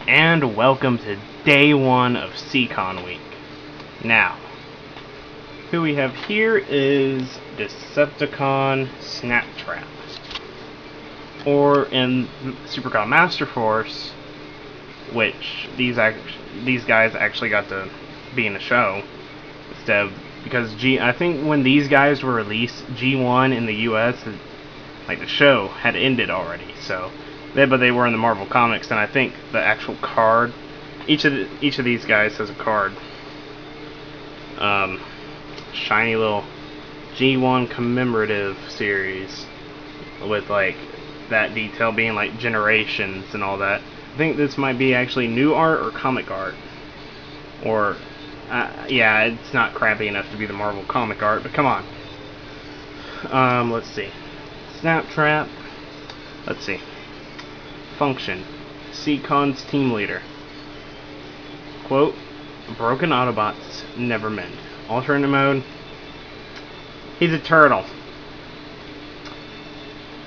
and welcome to day one of Seacon week. Now, who we have here is Decepticon Snaptrap, or in Supercon Master Force, which these guys actually got to be in the show instead of, because I think when these guys were released, G1 in the US, like the show had ended already, so but they were in the Marvel Comics, and I think the actual card, each of these guys has a card. Shiny little G1 commemorative series with like that detail being like generations and all that. I think this might be actually new art or comic art, or yeah, it's not crappy enough to be the Marvel comic art, but come on. Let's see. Snaptrap. Let's see. Function. Seacon's team leader. Quote, broken Autobots never mend. Alternate mode. He's a turtle.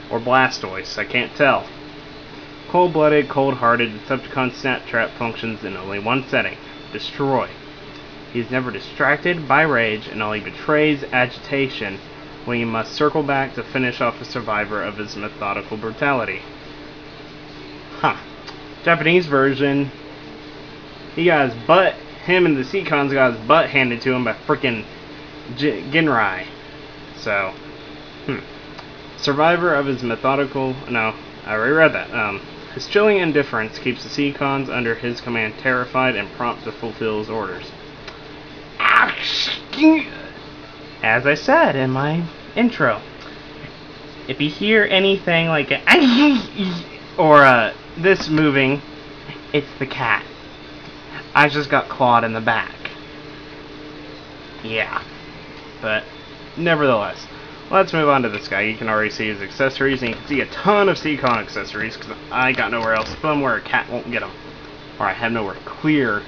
Or Blastoise, I can't tell. Cold-blooded, cold-hearted, Decepticon Snaptrap functions in only one setting. Destroy. He is never distracted by rage and only betrays agitation when he must circle back to finish off a survivor of his methodical brutality. Huh. Japanese version, him and the Seacons got his butt handed to him by frickin' Genrai. So, survivor of his methodical, no, I already read that. His chilling indifference keeps the Seacons under his command terrified and prompt to fulfill his orders. As I said in my intro, if you hear anything like a or this moving, it's the cat. I just got clawed in the back. Yeah. But, nevertheless, let's move on to this guy. You can already see his accessories, and you can see a ton of Seacon accessories, because I got nowhere else to put them where a cat won't get them. Or I have nowhere clear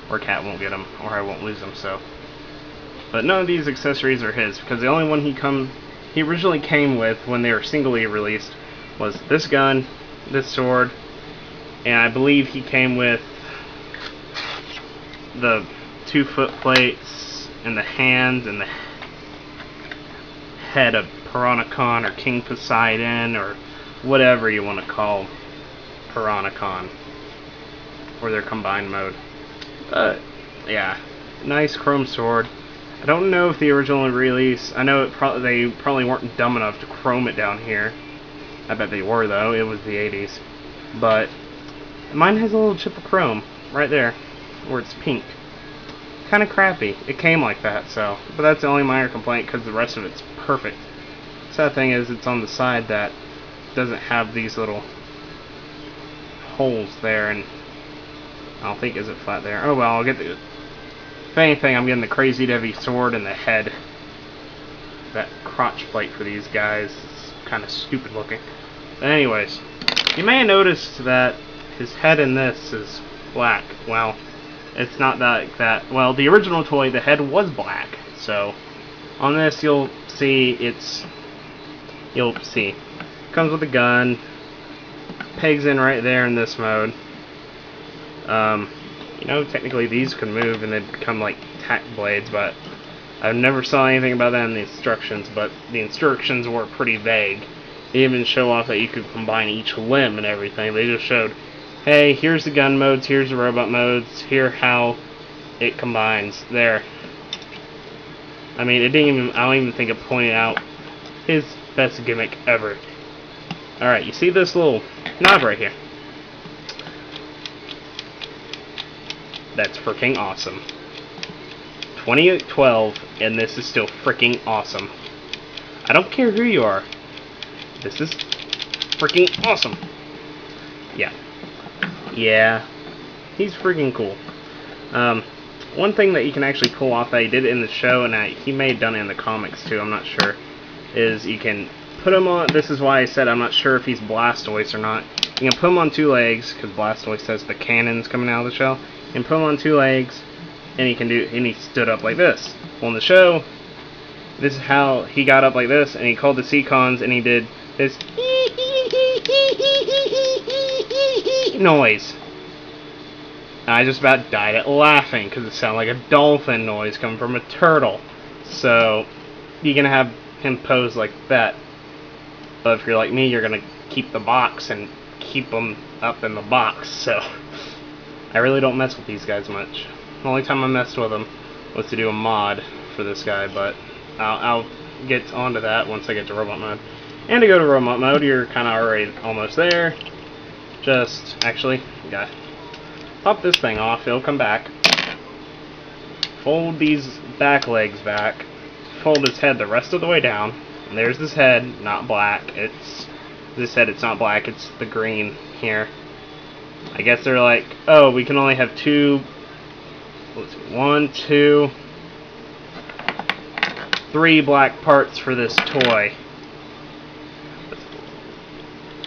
where a cat won't get them, or I won't lose them, so. But none of these accessories are his, because the only one he originally came with when they were singly released was this gun, this sword, and I believe he came with the 2 foot plates and the hands and the head of Piranacon or King Poseidon or whatever you want to call Piranacon, or their combined mode. But yeah, nice chrome sword. I don't know if the original release, I know they probably weren't dumb enough to chrome it down here. I bet they were, though. It was the 80s. But mine has a little chip of chrome right there where it's pink. Kind of crappy. It came like that, so. But that's the only minor complaint, because the rest of it's perfect. Sad thing is, it's on the side that doesn't have these little holes there, and I don't think, is it flat there? Oh well, I'll get the. If anything, I'm getting the crazy heavy sword and the head. That crotch plate for these guys is kind of stupid looking. But anyways, you may have noticed that his head in this is black. Well, it's not that. Well, the original toy, the head was black. So, on this, you'll see comes with a gun, pegs in right there in this mode. You know, technically these can move and they become like tack blades, but I never saw anything about that in the instructions, but the instructions were pretty vague. They even show off that you could combine each limb and everything. They just showed, hey, here's the gun modes, here's the robot modes, here how it combines. There. I mean, I don't even think it pointed out his best gimmick ever. Alright, you see this little knob right here? That's freaking awesome. 2012, and this is still freaking awesome. I don't care who you are. This is freaking awesome. Yeah. Yeah. He's freaking cool. One thing that you can actually pull off that he did in the show, and he may have done it in the comics too, I'm not sure, is you can put him on, this is why I said I'm not sure if he's Blastoise or not. You can put him on 2 legs, because Blastoise has the cannons coming out of the shell. You can put him on 2 legs, and he stood up like this. Well, in the show, this is how he got up like this, and he called the Seacons, and he did this noise. And I just about died at laughing because it sounded like a dolphin noise coming from a turtle. So you're gonna have him pose like that. But if you're like me, you're gonna keep the box and keep them up in the box. So I really don't mess with these guys much. The only time I messed with them was to do a mod for this guy, but I'll get onto that once I get to robot mode. And to go to robot mode, you're kind of already almost there. Just actually, yeah, pop this thing off. It'll come back. Fold these back legs back. Fold his head the rest of the way down. And there's his head, not black. It's this head. It's not black. It's the green here. I guess they're like, oh, we can only have two. Let's see, 1, 2, 3 black parts for this toy.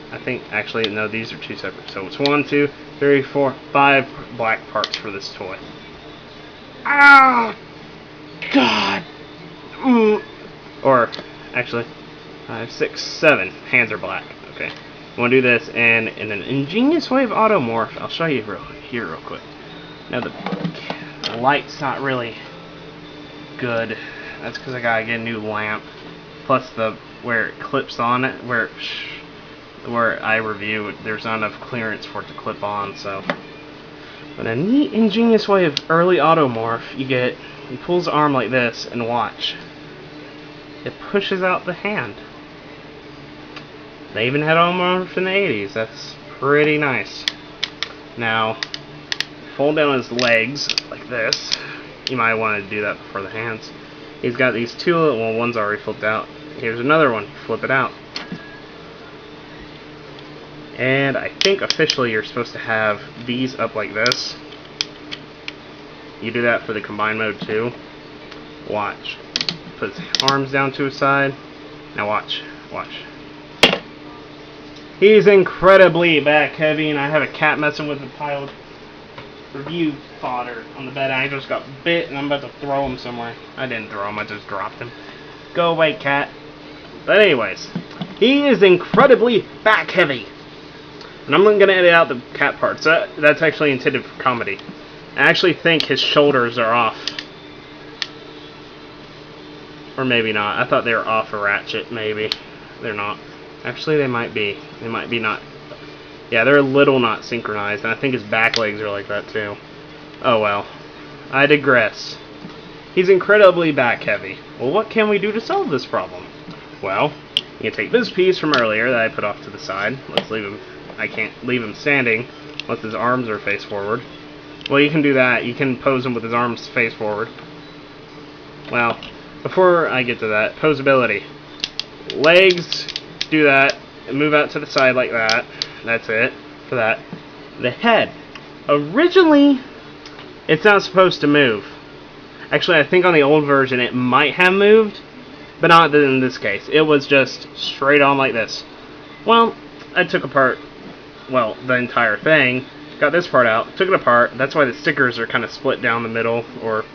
I think actually no, these are 2 separate. So it's 1, 2, 3, 4, 5 black parts for this toy. Ah, God. Or actually, 5, 6, 7 hands are black. Okay, I'm gonna do this, and in an ingenious way of automorph, I'll show you here real quick. Now the light's not really good. That's because I gotta get a new lamp. Plus where it clips on it, where I review, there's not enough clearance for it to clip on. So, but a neat, ingenious way of early automorph, he pulls the arm like this, and watch. It pushes out the hand. They even had automorph in the 80s. That's pretty nice. Now, fold down his legs like this. You might want to do that before the hands. He's got these two little, well, one's already flipped out. Here's another one. Flip it out. And I think officially you're supposed to have these up like this. You do that for the combined mode too. Watch. Put his arms down to his side. Now watch. Watch. He's incredibly back heavy, and I have a cat messing with the pile of review fodder on the bed. I just got bit, and I'm about to throw him somewhere. I didn't throw him, I just dropped him. Go away, cat. But anyways, he is incredibly back heavy. And I'm going to edit out the cat parts. That's actually intended for comedy. I actually think his shoulders are off. Or maybe not. I thought they were off a ratchet, maybe. They're not. Actually, they might be. They might be not. Yeah, they're a little not synchronized, and I think his back legs are like that too. Oh well. I digress. He's incredibly back heavy. Well, what can we do to solve this problem? Well, you can take this piece from earlier that I put off to the side. Let's leave him. I can't leave him standing unless his arms are face forward. Well, you can do that. You can pose him with his arms face forward. Well, before I get to that, posability. Legs, do that, and move out to the side like that. That's it for that. The head. Originally, it's not supposed to move. Actually, I think on the old version it might have moved, but not in this case. It was just straight on like this. Well, I took apart, well, the entire thing. Got this part out, took it apart. That's why the stickers are kind of split down the middle, or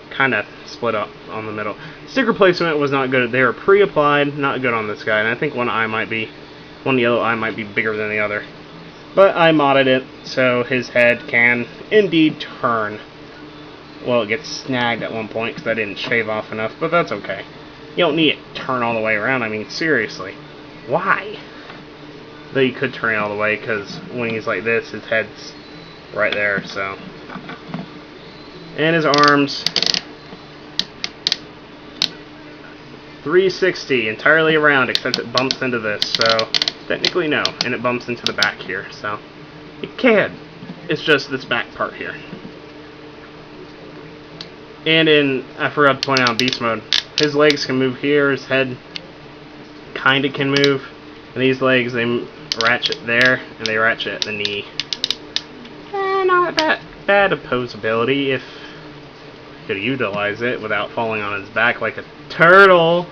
kind of split up on the middle. Sticker placement was not good. They were pre-applied, not good on this guy, and I think one yellow eye might be bigger than the other. But I modded it so his head can indeed turn. Well, it gets snagged at one point because I didn't shave off enough, but that's okay. You don't need it to turn all the way around. I mean, seriously. Why? Though you could turn it all the way, because when he's like this, his head's right there, so. And his arms. 360 entirely around, except it bumps into this, so technically no, and it bumps into the back here, so it can. It's just this back part here. And I forgot to point out beast mode, his legs can move here, his head kinda can move, and these legs, they ratchet there, and they ratchet at the knee. Not that bad opposability if you could utilize it without falling on his back like a turtle.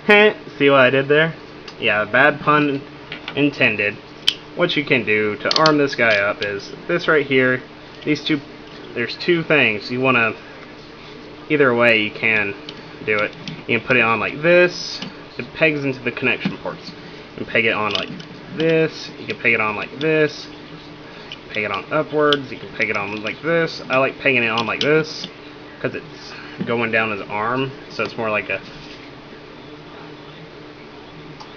See what I did there? Yeah, bad pun intended. What you can do to arm this guy up is this right here. There's two things. You want to, either way you can do it. You can put it on like this. It pegs into the connection ports. You can peg it on like this. You can peg it on like this. peg it on upwards, you can peg it on like this. I like pegging it on like this, because it's going down his arm, so it's more like a,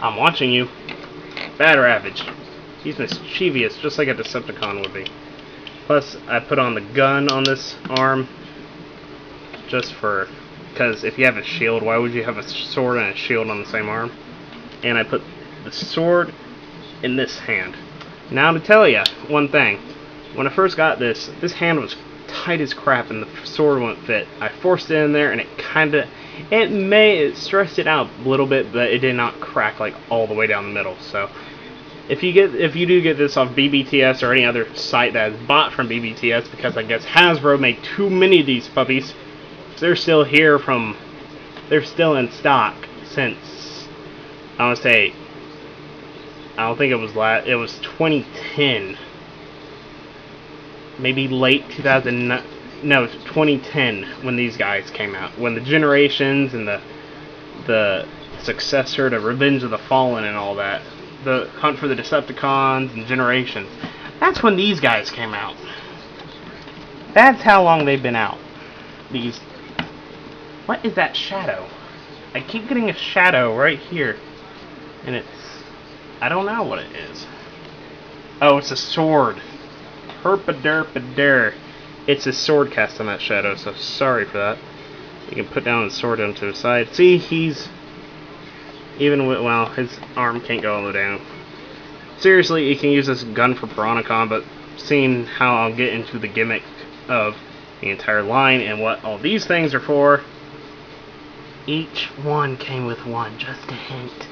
I'm watching you. Bad Ravage. He's mischievous, just like a Decepticon would be. Plus, I put on the gun on this arm, just for, because if you have a shield, why would you have a sword and a shield on the same arm? And I put the sword in this hand. Now to tell you one thing, when I first got this hand was tight as crap and the sword wouldn't fit. I forced it in there and it stressed it out a little bit, but it did not crack like all the way down the middle. So if you do get this off BBTS or any other site that is bought from BBTS, because I guess Hasbro made too many of these puppies, they're still they're still in stock since, I want to say, I don't think it was 2010, maybe late 2009. No, it's 2010 when these guys came out. When the Generations and the successor to Revenge of the Fallen and all that, the Hunt for the Decepticons and Generations, that's when these guys came out. That's how long they've been out. What is that shadow? I keep getting a shadow right here, and I don't know what it is. Oh, it's a sword. Herpaderpader. It's a sword cast on that shadow, so sorry for that. You can put down the sword onto the side. See, he's even with, well, his arm can't go all the way down. Seriously, you can use this gun for Piranacon, but seeing how I'll get into the gimmick of the entire line and what all these things are for, each one came with one, just a hint.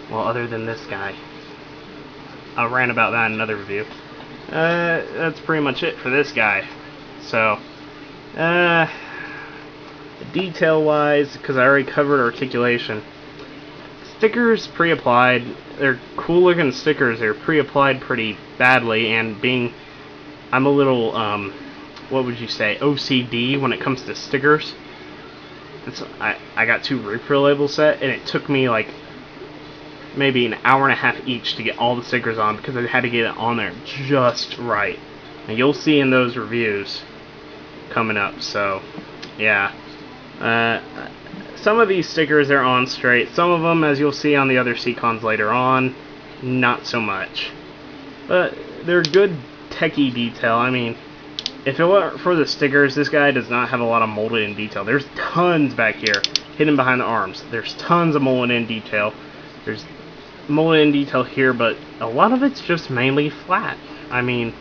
Well, other than this guy. I'll rant about that in another review. That's pretty much it for this guy. So, detail-wise, because I already covered articulation, stickers pre-applied. They're cool-looking stickers. They're pre-applied pretty badly, and I'm a little, what would you say, OCD when it comes to stickers. I got 2 refill labels set, and it took me like maybe an hour and a half each to get all the stickers on, because I had to get it on there just right. And you'll see in those reviews coming up. So yeah, some of these stickers are on straight. Some of them, as you'll see on the other Seacons later on, not so much. But they're good techie detail. I mean, if it weren't for the stickers, this guy does not have a lot of molded in detail. There's tons back here hidden behind the arms. There's tons of molded in detail. There's molded in detail here, but a lot of it's just mainly flat. I mean,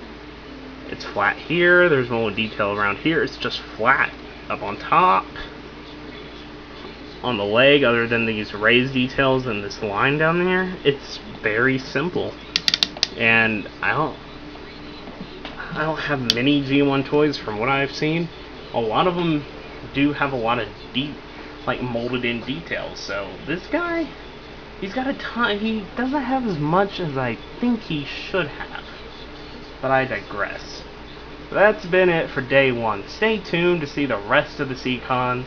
it's flat here, there's molded detail around here, it's just flat. Up on top, on the leg, other than these raised details and this line down there, it's very simple. And I don't have many G1 toys from what I've seen. A lot of them do have a lot of deep, like, molded in details. So this guy, he's got a ton. He doesn't have as much as I think he should have. But I digress. That's been it for day 1. Stay tuned to see the rest of the Seacons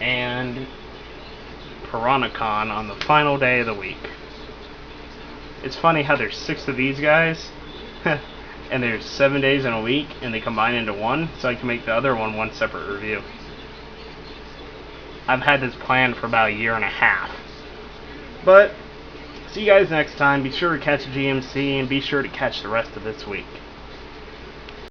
and Piranacon on the final day of the week. It's funny how there's 6 of these guys, and there's 7 days in a week, and they combine into one, so I can make the other one separate review. I've had this planned for about a year and a half. But, see you guys next time. Be sure to catch GMC, and be sure to catch the rest of this week.